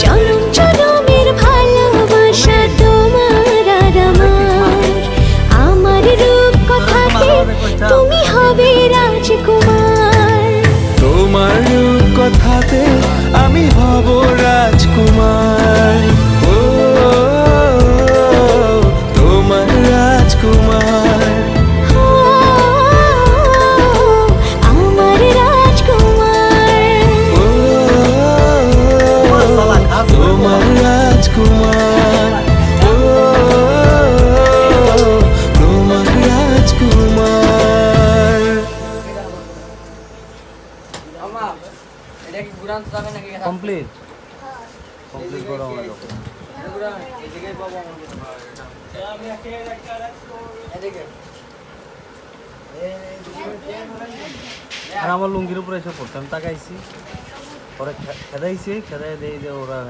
জনম জনমের ভালোবাসা তোমার আর আমার রূপ কথাতে তুমি হবে রাজকুমার। তোমার রূপ কথাতে আমি হব রাজকুমার। ও তোমার রাজকুমার। আমার রাজকুমার। ও তোমার রাজকুমার। ও তোমার রাজকুমার। কমপ্লিট কমপ্লিট করো আমাকে আর আমার লুঙ্গির উপরে এসে পড়তাম তাকাইছি পরে খেদাইছি খেদাই দিয়ে ওরা